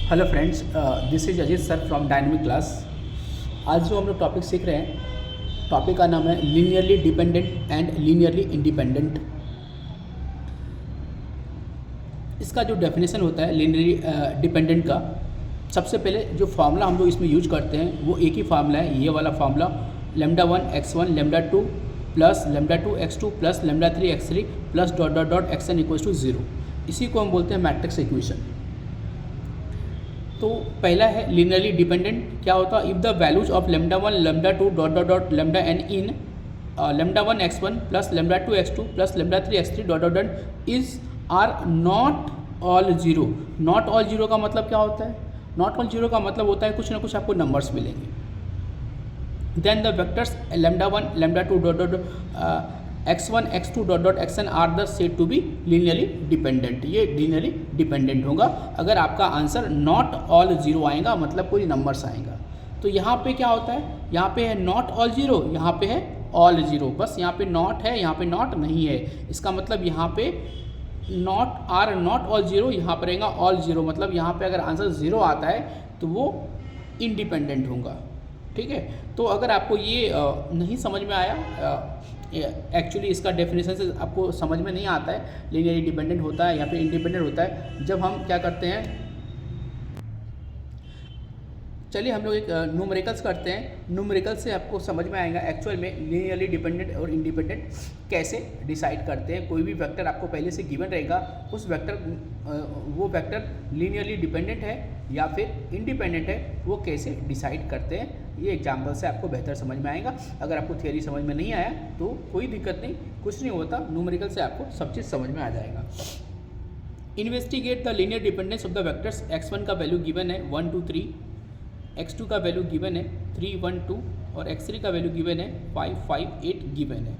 Hello friends, this is Ajit sir from dynamic class. आज जो हम लोग टॉपिक सीख रहे हैं, टॉपिक का नाम है linearly dependent and linearly independent. इसका जो डेफिनेशन होता है लीनियरली डिपेंडेंट का, सबसे पहले जो फार्मूला हम लोग इसमें यूज करते हैं वो एक ही फार्मूला है, ये वाला formula λ1 x1 λ2 plus λ2 x2 plus λ3 x3 plus dot dot dot xn equals to 0। इसी को हम बोलते हैं मैट्रिक्स इक्वेशन। तो पहला है लीनियरली डिपेंडेंट। क्या होता है? If the values of λ1 λ2 dot dot dot λn in λ1 x1 plus λ2 x2 plus λ3 x3 dot dot dot is are not all zero. Not all zero का मतलब क्या होता है? नॉट ऑल जीरो का मतलब होता है कुछ ना कुछ आपको नंबर्स मिलेंगे। Then the vectors λ1 λ2 dot dot x1 x2 dot dot xn are the said to be linearly dependent. ये लीनियरली डिपेंडेंट होगा अगर आपका आंसर नॉट ऑल जीरो आएगा, मतलब कोई नंबर्स आएगा। तो यहाँ पे क्या होता है? यहाँ पे है नॉट ऑल जीरो, यहाँ पे है ऑल जीरो। बस यहाँ पे नॉट है, यहाँ पे नॉट नहीं है। इसका मतलब यहाँ पे not or not all zero, यहाँ पर रहेगा ऑल जीरो। मतलब यहाँ पे अगर आंसर ज़ीरो आता है तो वो इंडिपेंडेंट होगा। ठीक है, तो अगर आपको ये नहीं समझ में आया, एक्चुअली इसका डेफिनेशन से आपको समझ में नहीं आता है लीनियरली डिपेंडेंट होता है या फिर इंडिपेंडेंट होता है, जब हम क्या करते हैं, चलिए हम लोग एक न्यूमेरिकल्स करते हैं। न्यूमेरिकल से आपको समझ में आएगा एक्चुअल में लीनियरली डिपेंडेंट और इंडिपेंडेंट कैसे डिसाइड करते हैं। कोई भी वेक्टर आपको पहले से गिवन रहेगा, उस वो वेक्टर लीनियरली डिपेंडेंट है या फिर इंडिपेंडेंट है, वो कैसे डिसाइड करते हैं। ये एग्जाम्पल से आपको बेहतर समझ में आएगा। अगर आपको थियरी समझ में नहीं आया तो कोई दिक्कत नहीं, कुछ नहीं होता, न्यूमेरिकल से आपको सब चीज़ समझ में आ जाएगा। Investigate the linear dependence of the vectors. x1 का वैल्यू गिवन है 1 2 3, x2 का वैल्यू गिवन है 3 1 2 और x3 का वैल्यू गिवन है 5 5 8 गिवन है।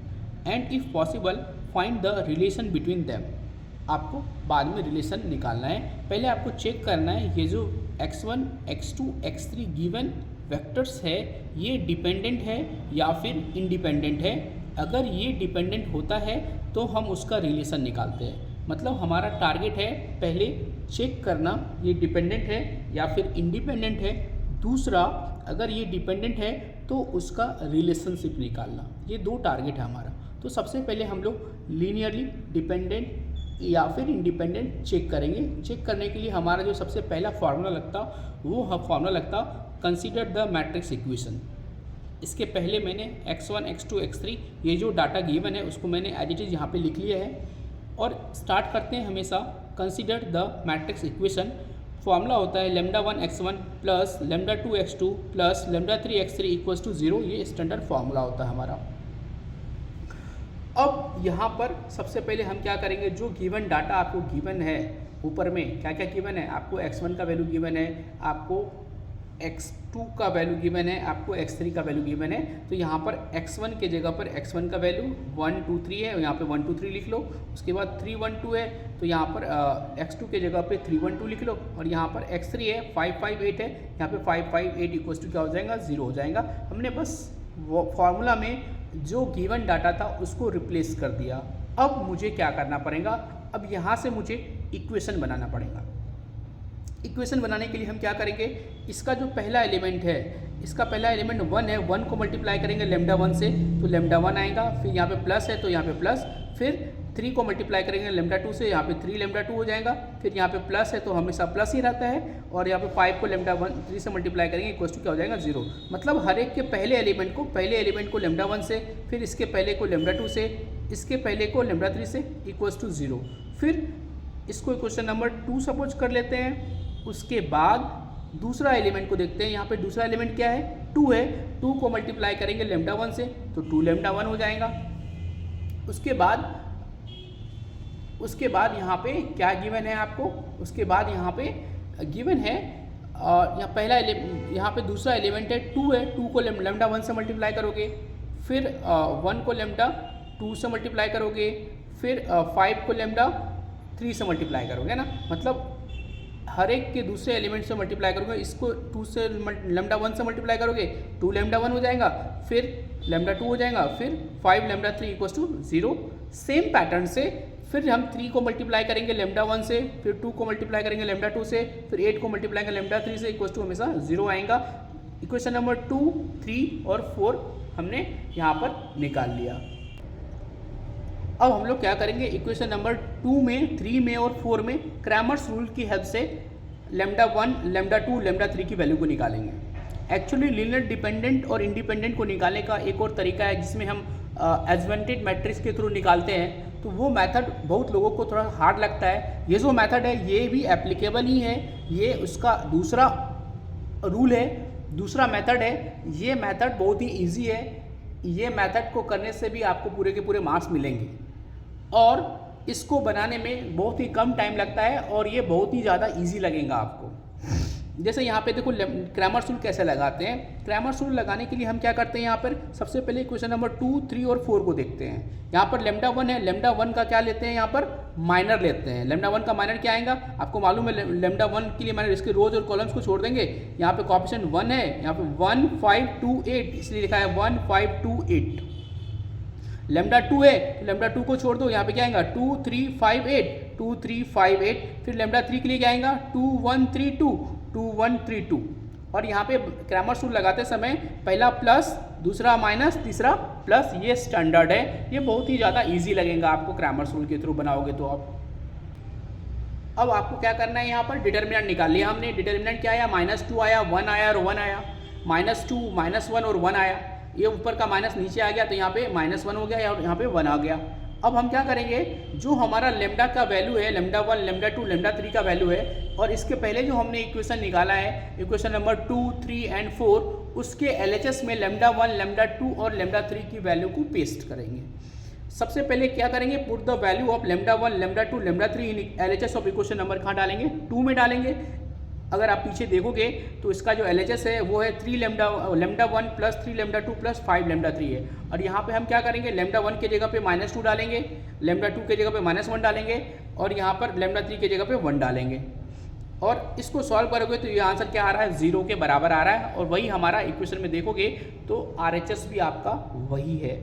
And if possible find the relation between them. आपको बाद में रिलेशन निकालना है, पहले आपको चेक करना है ये जो x1 x2 x3 given vectors है ये डिपेंडेंट है या फिर इंडिपेंडेंट है। अगर ये डिपेंडेंट होता है तो हम उसका रिलेशन निकालते हैं। मतलब हमारा टारगेट है पहले चेक करना ये डिपेंडेंट है या फिर इंडिपेंडेंट है। दूसरा, अगर ये डिपेंडेंट है तो उसका रिलेशनशिप निकालना। ये दो टारगेट है हमारा। तो सबसे पहले हम लोग लीनियरली डिपेंडेंट या फिर इंडिपेंडेंट चेक करेंगे। चेक करने के लिए हमारा जो सबसे पहला फार्मूला लगता वो फार्मूला लगता कंसीडर द मैट्रिक्स इक्वेशन। इसके पहले मैंने x1 x2 x3 ये जो डाटा गिवन है उसको मैंने एज इट इज़ यहाँ पे लिख लिया है। और स्टार्ट करते हैं हमेशा consider the matrix equation. Formula होता है λ1 x1 plus λ2 x2 plus λ3 x3 equals to 0। ये स्टैंडर्ड फार्मूला होता है हमारा। अब यहाँ पर सबसे पहले हम क्या करेंगे, जो गिवन डाटा आपको गिवन है, ऊपर में क्या क्या गिवन है, आपको x1 का वैल्यू गिवन है, आपको x2 का वैल्यू गिवन है, आपको x3 का वैल्यू गिवन है। तो यहाँ पर x1 के जगह पर x1 का वैल्यू 1 2 3 है, यहाँ पे 1 2 3 लिख लो। उसके बाद 3 1 2 है तो यहाँ पर x2 के जगह पे 3 1 2 लिख लो। और यहाँ पर x3 है 5 5 8 है, यहाँ पे 5 5 8 इक्वल्स टू क्या हो जाएगा, 0 हो जाएगा। हमने बस वो फार्मूला में जो गिवन डाटा था उसको रिप्लेस कर दिया। अब मुझे क्या करना पड़ेगा, अब यहाँ से मुझे इक्वेशन बनाना पड़ेगा। इक्वेशन बनाने के लिए हम क्या करेंगे, इसका जो पहला एलिमेंट है, इसका पहला एलिमेंट 1 है, 1 को मल्टीप्लाई करेंगे λ1 से तो λ1 आएगा। फिर यहाँ पे प्लस है तो यहाँ पे प्लस, फिर 3 को मल्टीप्लाई करेंगे λ2 से, यहाँ पे 3 λ2 हो जाएगा। फिर यहाँ पे प्लस है तो हमेशा प्लस ही रहता है। और यहाँ पे 5 को λ3 से मल्टीप्लाई करेंगे इक्वल्स टू क्या हो जाएगा, 0। मतलब हर एक के पहले एलिमेंट को λ1 से, फिर इसके पहले को λ2 से, इसके पहले को λ3 से इक्वल्स टू 0। फिर इसको इक्वेशन नंबर 2 सपोज कर लेते हैं। उसके बाद दूसरा एलिमेंट को देखते हैं। यहाँ पे दूसरा एलिमेंट क्या है, 2 है। 2 को मल्टीप्लाई करेंगे λ1 से तो 2 λ1 हो जाएगा। उसके बाद यहाँ पे क्या गिवन है आपको, उसके बाद यहाँ पे गिवन है यहाँ पे दूसरा एलिमेंट है 2 है। 2 को λ1 से मल्टीप्लाई करोगे, फिर 1 को λ2 से मल्टीप्लाई करोगे, फिर 5 को λ3 से मल्टीप्लाई करोगे ना। मतलब हर एक के दूसरे एलिमेंट से मल्टीप्लाई करोगे। इसको 2 से λ1 से मल्टीप्लाई करोगे 2 λ1 हो जाएगा, फिर λ2 हो जाएगा, फिर 5 λ3 इक्वल्स टू 0। सेम पैटर्न से फिर हम 3 को मल्टीप्लाई करेंगे लेमडा 1 से, फिर 2 को मल्टीप्लाई करेंगे लेमडा 2 से, फिर 8 को मल्टीप्लाई करेंगे लेमडा 3 से, इक्वल टू हमेशा 0 आएगा। इक्वेशन नंबर 2, 3 और 4 हमने यहाँ पर निकाल लिया। अब हम लोग क्या करेंगे, इक्वेशन नंबर 2 में, 3 में और 4 में क्रैमर्स रूल की हेल्प से लेमडा 1, लेमडा 2, लेमडा 3 की वैल्यू को निकालेंगे। एक्चुअली लीनियर डिपेंडेंट और इंडिपेंडेंट को निकालने का एक और तरीका है जिसमें हम एडजवेंटेड मैट्रिक्स के थ्रू निकालते हैं, तो वो मेथड बहुत लोगों को थोड़ा हार्ड लगता है। ये जो मेथड है ये भी एप्लीकेबल ही है, ये उसका दूसरा रूल है, दूसरा मेथड है। ये मेथड बहुत ही इजी है, ये मेथड को करने से भी आपको पूरे के पूरे मार्क्स मिलेंगे और इसको बनाने में बहुत ही कम टाइम लगता है और ये बहुत ही ज़्यादा इजी लगेगा आपको। जैसे यहाँ पे देखो क्रैमर्स रूल कैसे लगाते हैं। क्रैमर्स रूल लगाने के लिए हम क्या करते हैं, यहाँ पर सबसे पहले क्वेश्चन नंबर 2, 3 और 4 को देखते हैं। यहाँ पर लेमडा 1 है, लेमडा 1 का क्या लेते हैं, यहाँ पर माइनर लेते हैं। लेमडा 1 का माइनर क्या आएगा, आपको मालूम है लेमडा 1 के लिए माइनर इसके रोज और कॉलम्स को छोड़ देंगे। यहाँ पे कोएफिशिएंट 1 है, यहाँ पे 1, 5, 2, 8 इसलिए लिखा है 1, 5, 2, 8। लेमडा 2 है, लेमडा 2 को छोड़ दो, यहाँ पे क्या आएगा 2, 3, 5, 8, 2, 3, 5, 8। फिर लेमडा 3 के लिए क्या आएगा 2, 1, 3, 2, 2, 1, 3, 2। और यहाँ पे क्रैमर्स रूल लगाते समय पहला प्लस, दूसरा माइनस, तीसरा प्लस, ये स्टैंडर्ड है। ये बहुत ही ज़्यादा इजी लगेगा आपको क्रैमर्स रूल के थ्रू बनाओगे तो आप। अब आपको क्या करना है, यहाँ पर डिटर्मिनेंट निकाल लिया हमने। डिटर्मिनेंट क्या आया, -2 आया, 1 आया और 1 आया। -2, -1 और 1 आया, ये ऊपर का माइनस नीचे आ गया तो यहाँ पे -1 हो गया और यहाँ पे 1 आ गया। अब हम क्या करेंगे, जो हमारा लेमडा का वैल्यू है, लेमडा 1, लेमडा 2, लेमडा 3 का वैल्यू है और इसके पहले जो हमने इक्वेशन निकाला है, इक्वेशन नंबर 2, 3 एंड 4, उसके LHS में लेमडा 1, लेमडा 2 और लेमडा 3 की वैल्यू को पेस्ट करेंगे। सबसे पहले क्या करेंगे, put the value of lambda 1, lambda 2, lambda 3 in LHS of equation number कहाँ डालेंगे, 2 में डालेंगे। अगर आप पीछे देखोगे तो इसका जो LHS है वो है 3 lambda 1 plus 3 lambda 2 plus 5 lambda 3 है। और यहाँ पे हम क्या करेंगे, लेमडा 1 के जगह पे -2 डालेंगे, लेमडा 2 के जगह पे -1 डालेंगे और यहाँ पर लेमडा 3 के जगह पे 1 डालेंगे। और इसको सॉल्व करोगे तो ये आंसर क्या आ रहा है, 0 के बराबर आ रहा है। और वही हमारा इक्वेशन में देखोगे तो RHS भी आपका वही है।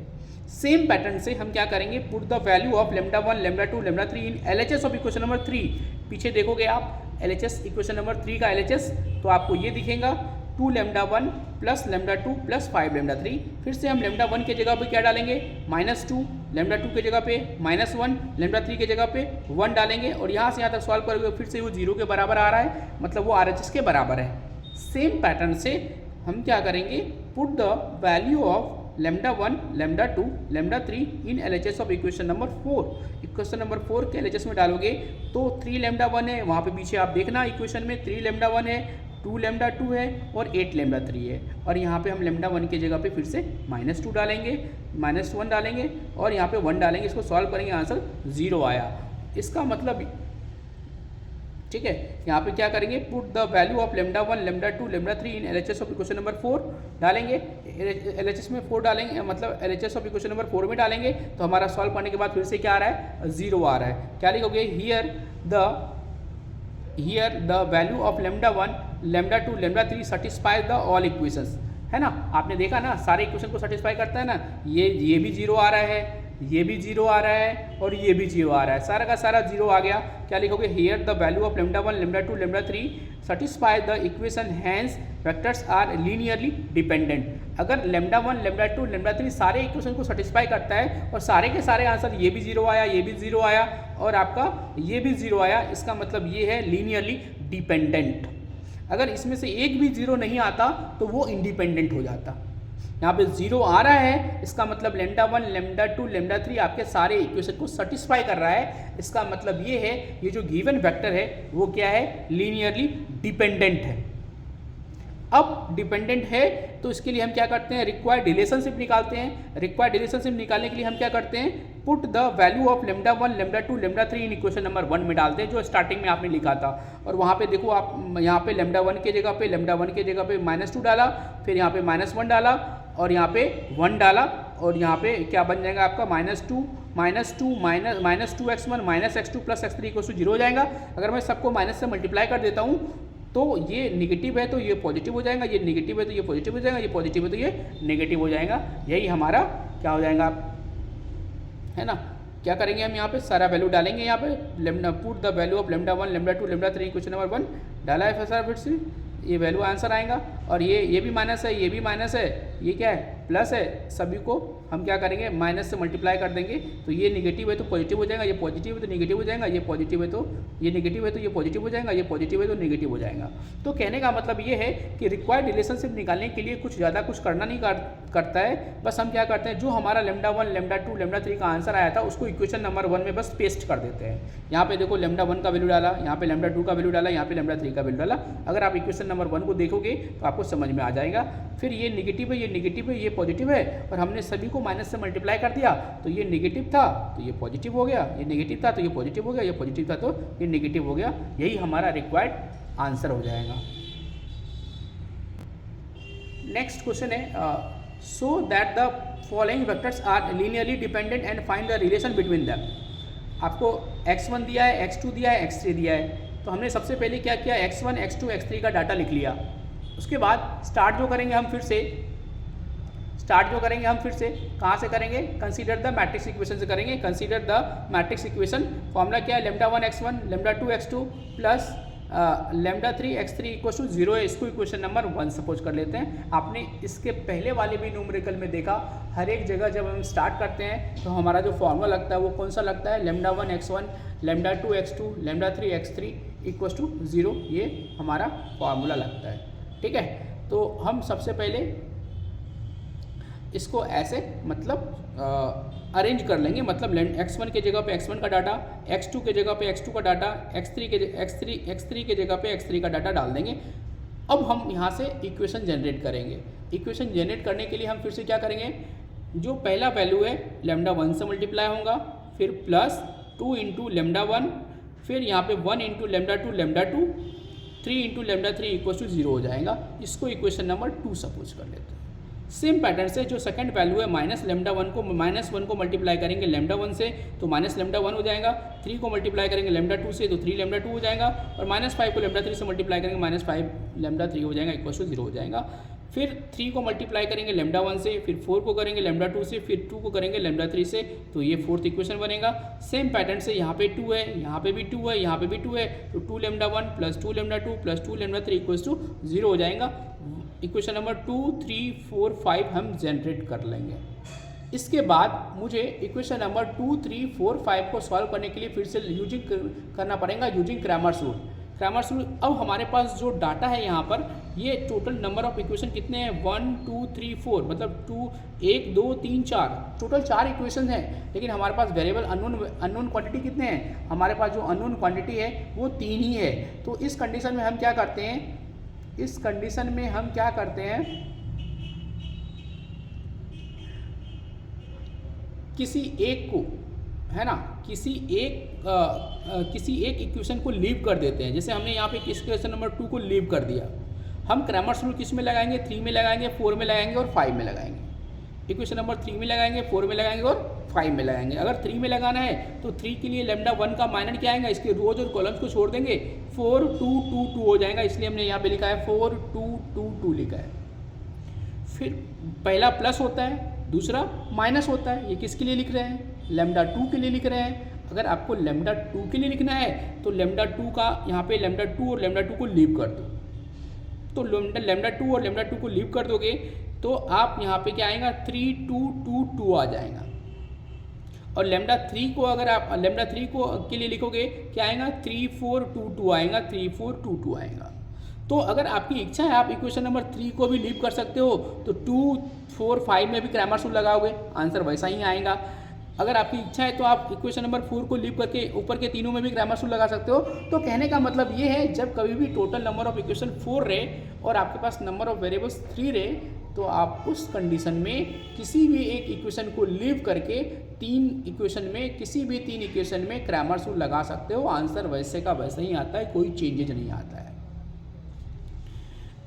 सेम पैटर्न से हम क्या करेंगे, put the value of lambda 1, lambda 2, lambda 3 in LHS of equation number 3। पीछे देखोगे आप LHS इक्वेशन नंबर 3 का LHS तो आपको ये दिखेगा 2 lambda 1 plus lambda 2 plus 5 lambda 3। फिर से हम लेमडा 1 के जगह पे क्या डालेंगे, -2, लेमडा 2 के जगह पे -1, लेमडा 3 के जगह पे 1 डालेंगे और यहाँ से यहाँ तक सॉल्व करोगे फिर से वो 0 के बराबर आ रहा है, मतलब वो RHS के बराबर है। सेम पैटर्न से हम क्या करेंगे, put the value of lambda 1, lambda 2, lambda 3 in LHS of equation number 4। Equation number 4 के LHS में डालोगे तो 3 लेमडा 1 है, वहाँ पे पीछे आप देखना इक्वेशन में 3 लेमडा 1 है, 2 लेमडा 2 है और 8 लेमडा 3 है। और यहाँ पे हम लेमडा 1 की जगह पे फिर से -2 डालेंगे, -1 डालेंगे और यहाँ पे 1 डालेंगे। इसको सॉल्व करेंगे, आंसर 0 आया। इसका मतलब ठीक है, यहाँ पे क्या करेंगे, put the value of lambda 1, lambda 2, lambda 3 in LHS of equation number 4 डालेंगे। LHS में 4 डालेंगे, मतलब LHS ऑफ इक्वेशन नंबर 4 में डालेंगे तो हमारा सॉल्व करने के बाद फिर से क्या आ रहा है, 0 आ रहा है। क्या लिखोगे, here the value of lambda 1, lambda 2, lambda 3 satisfy the all equations, है ना। आपने देखा ना, सारे इक्वेशन को सेटिस्फाई करता है ना। ये भी 0 आ रहा है, ये भी 0 आ रहा है और ये भी 0 आ रहा है, सारा का सारा 0 आ गया। क्या लिखोगे, here the value of lambda 1, lambda 2, lambda 3 satisfy the equation, hence vectors are linearly dependent. अगर लेमडा 1, लेमडा 2, लेमडा 3 सारे इक्वेशन को सेटिस्फाई करता है और सारे के सारे आंसर, ये भी 0 आया, ये भी 0 आया और आपका ये भी 0 आया, इसका मतलब ये है लीनियरली डिपेंडेंट। अगर इसमें से एक भी 0 नहीं आता तो वो इंडिपेंडेंट हो जाता। यहाँ पे 0 आ रहा है, इसका मतलब लेमडा 1, लेमडा 2, लेमडा 3 आपके सारे इक्वेशन को सेटिस्फाई कर रहा है। इसका मतलब ये है, ये जो गिवन वेक्टर है वो क्या है, लीनियरली डिपेंडेंट है। अब डिपेंडेंट है तो इसके लिए हम क्या करते हैं, रिक्वायर्ड रिलेशनशिप निकालते हैं। रिक्वायर्ड रिलेशनशिप निकालने के लिए हम क्या करते हैं, put the value of lambda 1, lambda 2, lambda 3 in equation number 1 में डालते हैं, जो स्टार्टिंग में आपने लिखा था। और वहाँ पे देखो आप, यहाँ पे लेमडा 1 के जगह पे, लेमडा 1 के जगह पे -2 डाला, फिर यहाँ पे -1 डाला और यहाँ पे 1 डाला और यहाँ पे क्या बन जाएगा आपका, -2 -2x1 -x2 + x3 = 0 हो जाएगा। अगर मैं सबको माइनस से मल्टीप्लाई कर देता हूँ तो ये निगेटिव है तो ये पॉजिटिव हो जाएगा, ये निगेटिव है तो ये पॉजिटिव हो जाएगा, ये पॉजिटिव है तो ये नेगेटिव हो जाएगा। यही हमारा क्या हो जाएगा, है ना। क्या करेंगे हम यहाँ पे सारा वैल्यू डालेंगे, यहाँ पे lambda put the value of lambda 1 lambda 2 lambda 3 question number 1 डाला है सारा फिर से, ये वैल्यू आंसर आएगा। और ये भी माइनस है, ये भी माइनस है, ये क्या है प्लस है, सभी को हम क्या करेंगे माइनस से मल्टीप्लाई कर देंगे। तो ये निगेटिव है तो पॉजिटिव हो जाएगा, ये पॉजिटिव है तो निगेटिव हो जाएगा, ये पॉजिटिव है तो ये निगेटिव है तो ये पॉजिटिव हो जाएगा, ये पॉजिटिव है तो नेगेटिव हो जाएगा। तो कहने का मतलब ये है कि रिक्वायर्ड रिलेशनशिप निकालने के लिए कुछ ज़्यादा कुछ करना नहीं करता है, बस हम क्या करते हैं जो हमारा लेमडा 1 लेमडा 2 लेमडा 3 का आंसर आया था उसको इक्वेशन नंबर 1 में बस पेस्ट कर देते हैं। यहाँ पे देखो लेमडा 1 का वैल्यू डाला, यहाँ पे लेमडा 2 का वैल्यू डाला, यहाँ पे लेमडा 3 का वैल्यू डाला। अगर आप इक्वेशन नंबर 1 को देखोगे तो आपको समझ में आ जाएगा। फिर ये नेगेटिव है, ये नेगेटिव है, ये पॉजिटिव है, और हमने सभी को माइनस से मल्टीप्लाई कर दिया। तो ये नेगेटिव था तो ये पॉजिटिव हो गया, ये नेगेटिव था तो ये पॉजिटिव हो गया, ये पॉजिटिव था तो ये नेगेटिव हो गया। यही हमारा रिक्वायर्ड आंसर हो जाएगा। नेक्स्ट क्वेश्चन है so that the following vectors are linearly dependent and find the relation between them. आपको x1 दिया है, x2 दिया है, x3 दिया है। तो हमने सबसे पहले क्या किया, x1 x2 x3 का डाटा लिख लिया। उसके बाद स्टार्ट जो करेंगे हम फिर से कहाँ से करेंगे, कंसीडर द मैट्रिक्स इक्वेशन से करेंगे। Consider the matrix equation, formula क्या है, lambda 1 x1 lambda 2 x2 plus lambda 3 x3 equal to 0 है। इसको इक्वेशन नंबर 1 सपोज कर लेते हैं। आपने इसके पहले वाले भी न्यूमेरिकल में देखा, हर एक जगह जब हम स्टार्ट करते हैं तो हमारा जो फॉर्मूला लगता है वो कौन सा लगता है, lambda 1 x1 lambda 2 x2 lambda 3 x3 equal to 0, ये हमारा फॉर्मूला लगता है। ठीक है, तो हम सबसे पहले इसको ऐसे मतलब अरेंज कर लेंगे, मतलब x1 के जगह पे x1 का डाटा, x2 के जगह पे x2 का डाटा, x3 के जगह पे x3 का डाटा डाल देंगे। अब हम यहाँ से इक्वेशन जनरेट करेंगे। इक्वेशन जनरेट करने के लिए हम फिर से क्या करेंगे, जो पहला वैल्यू है लेमडा 1 से मल्टीप्लाई होगा, फिर प्लस 2 इंटू लेमडा 1, फिर यहाँ पे 1 into lambda 2 lambda 2, 3 into lambda 3 equal to 0 हो जाएगा। इसको इक्वेशन नंबर 2 सपोज कर लेते हैं। सेम पैटर्न से जो सेकंड वैल्यू है माइनस लेमडा 1 को मल्टीप्लाई करेंगे लेमडा 1 से तो माइनस लेमडा 1 हो जाएगा, 3 को मल्टीप्लाई करेंगे लेमडा 2 से तो 3 लेमडा 2 हो जाएगा, और माइनस 5 को लेमडा 3 से मल्टीप्लाई करेंगे माइनस 5 लेमडा 3 हो जाएगा इक्वल टू 0 हो जाएगा। फिर 3 को मल्टीप्लाई करेंगे लेमडा 1 से, फिर 4 को करेंगे लेमडा 2 से, फिर 2 को करेंगे लेमडा 3 से, तो ये फोर्थ इक्वेशन बनेगा। सेम पैटर्न से यहाँ पे 2 है, यहाँ पे भी 2 है, यहाँ पे भी 2 है, तो 2 lambda 1 plus 2 lambda 2 plus 2 lambda 3 equal to 0 हो जाएगा। इक्वेशन नंबर 2, 3, 4, 5 हम जनरेट कर लेंगे। इसके बाद मुझे इक्वेशन नंबर 2, 3, 4, 5 को सॉल्व करने के लिए फिर से यूजिंग करना पड़ेगा using Cramer's rule. Cramer's rule, अब हमारे पास जो डाटा है यहाँ पर, ये टोटल नंबर ऑफ इक्वेशन कितने हैं, 1, 2, 3, 4, मतलब 1, 2, 3, 4, टोटल 4 इक्वेशन हैं। लेकिन हमारे पास वेरिएबल अननोन क्वांटिटी कितने हैं, हमारे पास जो अननोन क्वांटिटी है वो 3 ही है। तो इस कंडीशन में हम क्या करते हैं, किसी एक को, है ना, किसी एक इक्वेशन को लीव कर देते हैं। जैसे हमने यहाँ पे इक्वेशन नंबर 2 को लीव कर दिया, हम क्रैमर्स रूल किस में लगाएंगे, 3 में लगाएंगे, 4 में लगाएंगे और 5 में लगाएंगे। इक्वेशन नंबर 3 में लगाएंगे, 4 में लगाएंगे और 5 में लगाएंगे। अगर 3 में लगाना है तो 3 के लिए लेमडा 1 का माइनर क्या आएगा, इसके रोज और कॉलम्स को छोड़ देंगे, 4, 2, 2, 2 हो जाएगा, इसलिए हमने यहाँ पे लिखा है 4, 2, 2, 2 लिखा है। फिर पहला प्लस होता है, दूसरा माइनस होता है। ये किसके लिए लिख रहे हैं, लेमडा 2 के लिए लिख रहे हैं। अगर आपको लेमडा 2 के लिए लिखना है तो लेमडा 2 का यहाँ पे लेमडा 2 और लेमडा 2 को लीव कर दो। तो लेमडा 2 और लेमडा 2 को लीव कर दोगे तो आप यहाँ पे क्या आएगा, 3, 2, 2, 2 आ जाएगा। और लेमडा 3 को अगर आप लेमडा 3 को के लिए लिखोगे क्या आएगा, 3, 4, 2, 2 आएगा, 3, 4, 2, 2 आएगा। तो अगर आपकी इच्छा है आप इक्वेशन नंबर 3 को भी लीव कर सकते हो, तो 2, 4, 5 में भी क्रैमर्स रूल लगाओगे, आंसर वैसा ही आएगा। अगर आपकी इच्छा है तो आप इक्वेशन नंबर 4 को लीव करके ऊपर के तीनों में भी क्रैमर्स रूल लगा सकते हो। तो कहने का मतलब ये है, जब कभी भी टोटल नंबर ऑफ इक्वेशन 4 रहे और आपके पास नंबर ऑफ वेरिएबल्स 3 रहे, तो आप उस कंडीशन में किसी भी एक इक्वेशन को लीव करके किसी भी तीन इक्वेशन में क्रैमर्स रूल लगा सकते हो। आंसर वैसे का वैसा ही आता है, कोई चेंजेज नहीं आता है।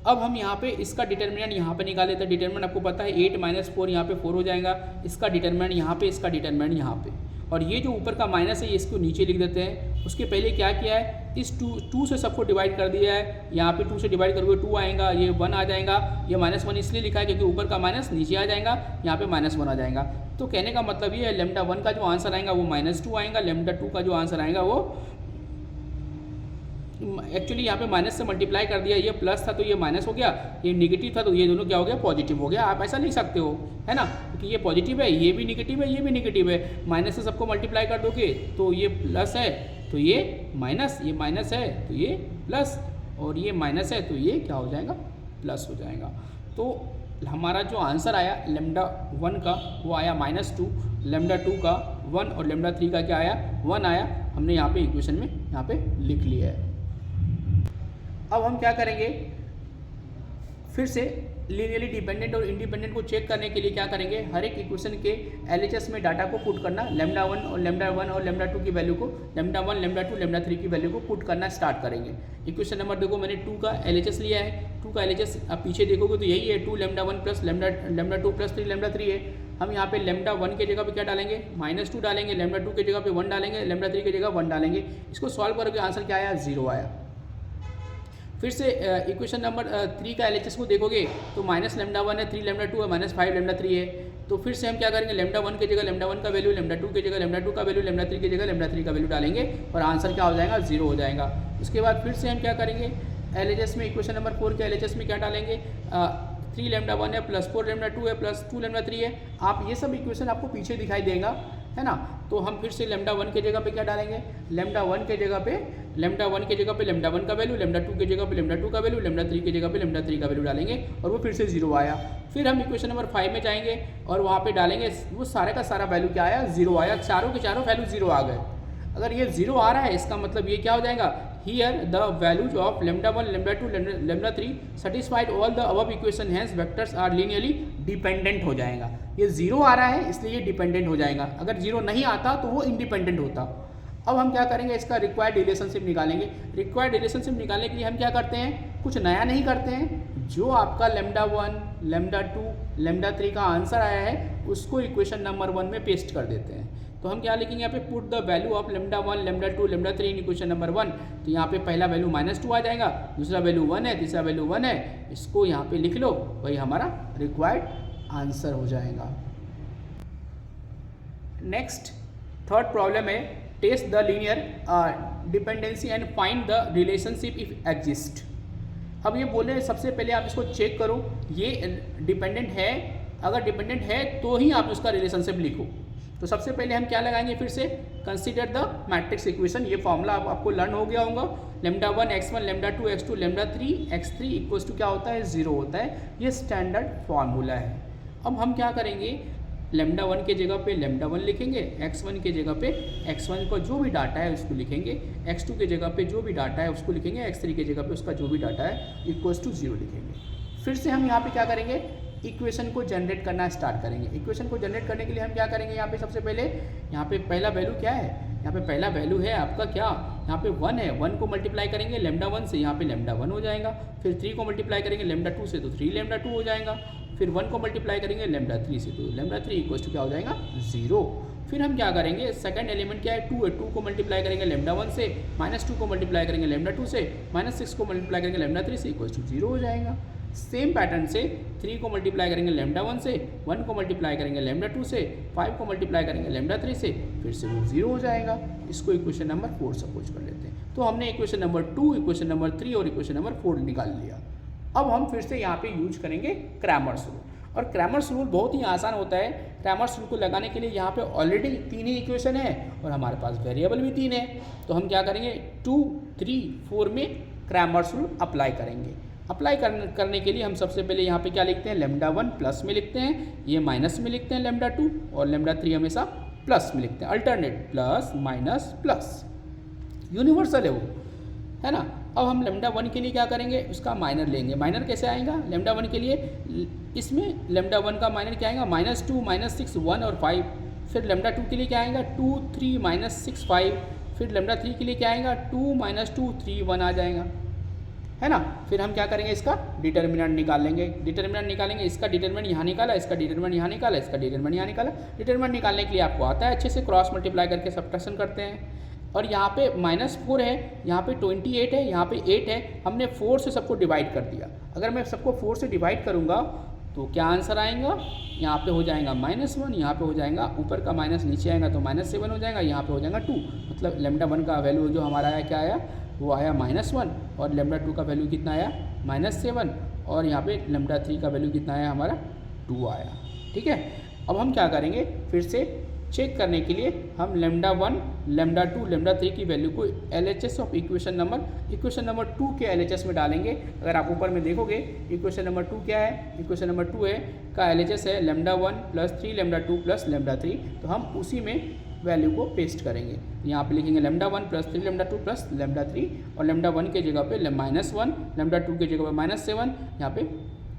अब हम यहाँ पे इसका डिटर्मिनेंट यहाँ पे निकाल लेते हैं। डिटर्मिनेंट आपको पता है 8 - 4 यहाँ पे 4 हो जाएगा। इसका डिटर्मिनेंट यहाँ पे, इसका डिटर्मिनेंट यहाँ पे, और ये जो ऊपर का माइनस है ये इसको नीचे लिख देते हैं। उसके पहले क्या किया है, इस टू से सबको डिवाइड कर दिया है, यहाँ पे 2 से डिवाइड करोगे 2 आएगा, ये 1 आ जाएगा, ये -1 इसलिए लिखा है क्योंकि ऊपर का माइनस नीचे आ जाएगा, यहाँ पे -1 आ जाएगा। तो कहने का मतलब ये है लेमडा 1 का जो आंसर आएगा वो -2 आएगा, लेमडा 2 का जो आंसर आएगा वो एक्चुअली यहाँ पे माइनस से मल्टीप्लाई कर दिया, ये प्लस था तो ये माइनस हो गया, ये निगेटिव था तो ये दोनों क्या हो गया, पॉजिटिव हो गया। आप ऐसा लिख सकते हो, है ना, क्योंकि ये पॉजिटिव है, ये भी निगेटिव है, ये भी निगेटिव है, माइनस से सबको मल्टीप्लाई कर दोगे तो ये प्लस है तो ये माइनस, ये माइनस है तो ये प्लस, और ये माइनस है तो ये क्या हो जाएगा, प्लस हो जाएगा। तो हमारा जो आंसर आया लेमडा 1 का वो आया -2, लेमडा 2 का 1 और लेमडा 3 का क्या आया, 1 आया। हमने यहाँ पे इक्वेशन में यहाँ पे लिख लिया है। अब हम क्या करेंगे, फिर से लीनियरली डिपेंडेंट और इंडिपेंडेंट को चेक करने के लिए क्या करेंगे, हर एक इक्वेशन के एलएचएस में डाटा को पुट करना, लेमडा 1 और लेमडा 2 की वैल्यू को, लेमडा 1, लेमडा 2, लेमडा 3 की वैल्यू को पुट करना स्टार्ट करेंगे। इक्वेशन नंबर देखो, मैंने 2 का एलएचएस लिया है, 2 का एलएचएस आप पीछे देखोगे तो यही है, 2 lambda 1 plus lambda 2 plus 3 lambda 3 है। हम यहाँ पे लेमडा 1 के जगह पे क्या डालेंगे, -2 डालेंगे, लेमडा 2 के जगह पे 1 डालेंगे, लेमडा 3 की जगह 1 डालेंगे। इसको सॉल्व करोगे आंसर क्या आया, 0 आया। फिर से इक्वेशन नंबर 3 का एलएचएस को देखोगे तो माइनस लेमडा 1 है, 3 लेमडा 2 है, -5 लेमडा 3 है। तो फिर से हम क्या करेंगे, लेमडा 1 की जगह लेमडा 1 का वैल्यू, लेमडा 2 की जगह लेमडा 2 का वैल्यू, लेमडा 3 की जगह लेमडा 3 का वैल्यू डालेंगे और आंसर क्या हो जाएगा, 0 हो जाएगा। उसके बाद फिर से हम क्या करेंगे, एलएचएस में इक्वेशन नंबर 4 के एलएचएस में क्या डालेंगे, 3 लेमडा 1 है प्लस 4 लेमडा 2 है प्लस 2 लेमडा 3 है। आप ये सब इक्वेशन आपको पीछे दिखाई देगा, है ना। तो हम फिर से लेमडा 1 के जगह पे क्या डालेंगे, लेमडा 1 के जगह पे लेमडा 1 के जगह पे लेमडा 1 का वैल्यू, लेमडा 2 के जगह पे लेमडा 2 का वैल्यू, लेमडा 3 की जगह पे लेमडा 3 का वैल्यू डालेंगे और वो फिर से 0 आया। फिर हम इक्वेशन नंबर 5 में जाएंगे और वहाँ पे डालेंगे, वो सारे का सारा वैल्यू क्या आया, 0 आया, चारों के चारों वैल्यू 0 आ गए। अगर ये 0 आ रहा है इसका मतलब ये क्या हो जाएगा, here the values of lambda 1, lambda 2, lambda 3 satisfied all the above equation, hence vectors are linearly dependent हो जाएगा। ये 0 आ रहा है इसलिए ये डिपेंडेंट हो जाएगा, अगर 0 नहीं आता तो वो इंडिपेंडेंट होता। अब हम क्या करेंगे, इसका रिक्वायर्ड रिलेशनशिप निकालेंगे। रिक्वायर्ड रिलेशनशिप निकालने के लिए हम क्या करते हैं, कुछ नया नहीं करते हैं, जो आपका लेमडा 1, लेमडा 2, लेमडा 3 का आंसर आया है उसको इक्वेशन नंबर 1 में पेस्ट कर देते हैं। तो हम क्या लिखेंगे यहाँ पे, put the value of lambda 1, lambda 2, lambda 3 in equation number 1। तो यहाँ पे पहला वैल्यू -2 आ जाएगा, दूसरा वैल्यू 1 है, तीसरा वैल्यू 1 है, इसको यहाँ पे लिख लो, वही हमारा रिक्वायर्ड आंसर हो जाएगा। नेक्स्ट थर्ड प्रॉब्लम है, test the linear dependency and find the relationship if exist. अब ये बोले हैं सबसे पहले आप इसको चेक करो, ये डिपेंडेंट है, अगर डिपेंडेंट है तो ही आप उसका रिलेशनशिप लिखो। तो सबसे पहले हम क्या लगाएंगे, फिर से कंसीडर द मैट्रिक्स इक्वेशन। ये फॉर्मूला आपको लर्न हो गया होगा, lambda 1 x1, lambda 2 x2, lambda 3 x3 equals to क्या होता है, 0 होता है। ये स्टैंडर्ड फॉर्मूला है। अब हम क्या करेंगे, लेमडा 1 के जगह पे लेमडा 1 लिखेंगे, x1 के जगह पे x1 का जो भी डाटा है उसको लिखेंगे, x2 के जगह पे जो भी डाटा है उसको लिखेंगे, x3 के जगह पे उसका जो भी डाटा है इक्वल्स टू 0 लिखेंगे। फिर से हम यहाँ पे क्या करेंगे, इक्वेशन को जनरेट करना स्टार्ट करेंगे। इक्वेशन को जनरेट करने के लिए हम क्या करेंगे, यहाँ पे सबसे पहले यहाँ पे पहला वैल्यू क्या है, यहाँ पे पहला वैल्यू है आपका क्या, यहाँ पे 1 है, 1 को मल्टीप्लाई करेंगे लेमडा 1 से, यहाँ पे लेमडा 1 हो जाएगा। फिर 3 को मल्टीप्लाई करेंगे लेमडा 2 से तो 3 लेमडा 2 हो जाएगा। फिर 1 को मल्टीप्लाई करेंगे लेमडा 3 से तो लेमडा 3 इक्वल्स टू क्या हो जाएगा, 0। फिर हम क्या करेंगे, सेकंड एलिमेंट क्या है, 2 है, 2 को मल्टीप्लाई करेंगे लेमडा 1 से, -2 को मल्टीप्लाई करेंगे लेमडा 2 से, -6 को मल्टीप्लाई करेंगे लेमडा 3 से इक्वल्स टू 0 हो जाएगा। सेम पैटर्न से 3 को मल्टीप्लाई करेंगे लेमडा 1 से, 1 को मल्टीप्लाई करेंगे लेमडा 2 से, 5 को मल्टीप्लाई करेंगे लेमडा 3 से, फिर से वो 0 हो जाएगा। इसको इक्वेशन नंबर 4 सपोज कर लेते हैं। तो हमने इक्वेशन नंबर 2, इक्वेशन नंबर 3 और इक्वेशन नंबर 4 निकाल लिया। अब हम फिर से यहाँ पे यूज करेंगे क्रैमर्स रूल, और क्रैमर्स रूल बहुत ही आसान होता है। क्रैमर्स रूल को लगाने के लिए यहाँ पे ऑलरेडी 3 ही इक्वेशन है और हमारे पास वेरिएबल भी 3 है। तो हम क्या करेंगे, 2, 3, 4 में क्रैमर्स रूल अप्लाई करेंगे। अप्लाई करने के लिए हम सबसे पहले यहाँ पे क्या लिखते हैं, लेमडा 1 प्लस में लिखते हैं, ये माइनस में लिखते हैं लेमडा 2, और लेमडा 3 हमेशा प्लस में लिखते हैं, alternate plus minus plus, universal है वो, है ना। अब हम लेमडा 1 के लिए क्या करेंगे, उसका माइनर लेंगे। माइनर कैसे आएगा लेमडा 1 के लिए, इसमें लेमडा 1 का माइनर क्या आएगा, -2, -6, 1 और 5। फिर लेमडा 2 के लिए क्या आएगा, 2, 3, -6, 5। फिर लेमडा 3 के लिए क्या आएगा, 2, -2, 3, 1 आ जाएगा, है ना। फिर हम क्या करेंगे, इसका डिटर्मिनेंट निकाल लेंगे। डिटर्मिनेंट निकालेंगे, इसका डिटर्मिनेंट यहाँ निकाला, इसका डिटर्मिनेंट यहाँ निकाला, इसका डिटर्मिनेंट यहाँ निकाला। डिटर्मिनेंट निकालने के लिए आपको आता है अच्छे से, क्रॉस मल्टीप्लाई करके सब्ट्रैक्शन करते हैं। और यहाँ पे -4 है, यहाँ पे 28 है, यहाँ पे 8 है, हमने 4 से सबको डिवाइड कर दिया। अगर मैं सबको 4 से डिवाइड करूँगा तो क्या आंसर आएगा, यहाँ पे हो जाएगा -1, यहाँ पे हो जाएगा ऊपर का माइनस नीचे आएगा तो -7 हो जाएगा, यहाँ पे हो जाएगा 2। मतलब λ1 का वैल्यू जो हमारा आया क्या आया, वो आया -1, और λ2 का वैल्यू कितना आया -7, और यहाँ पे λ3 का वैल्यू कितना आया हमारा 2 आया। ठीक है, अब हम क्या करेंगे, फिर से चेक करने के लिए हम λ1, λ2, λ3 की वैल्यू को LHS ऑफ इक्वेशन नंबर 2 के LHS में डालेंगे। अगर आप ऊपर में देखोगे इक्वेशन नंबर 2 क्या है, इक्वेशन नंबर 2 है का LHS है λ1 + 3 λ2 + λ3, तो हम उसी में वैल्यू को पेस्ट करेंगे। यहाँ पे लिखेंगे λ1 + 3 λ2 + λ3, और λ1 के जगह पे -1, λ2 के जगह पे -7, यहाँ पे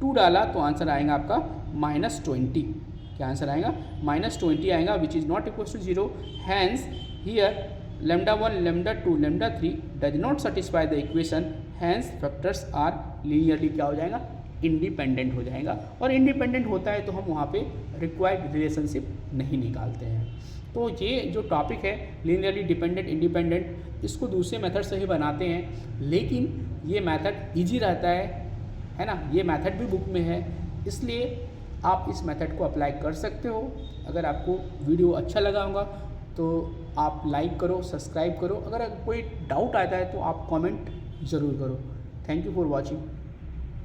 2 डाला तो आंसर आएगा आपका -20। क्या आंसर आएगा, -20 आएगा, which is not equal to 0। Hence here λ1, λ2, λ3 does not satisfy the equation, hence factors are linearly क्या हो जाएगा, इंडिपेंडेंट हो जाएगा। और इंडिपेंडेंट होता है तो हम वहाँ पे रिक्वायर्ड रिलेशनशिप नहीं निकालते हैं। तो ये जो टॉपिक है लीनियरली डिपेंडेंट इंडिपेंडेंट, इसको दूसरे मेथड से ही बनाते हैं, लेकिन ये मेथड ईजी रहता है ना, ये मेथड भी बुक में है, इसलिए आप इस मेथड को अप्लाई कर सकते हो। अगर आपको वीडियो अच्छा लगा होगा तो आप लाइक करो, सब्सक्राइब करो। अगर कोई डाउट आता है तो आप कमेंट ज़रूर करो। Thank you for watching.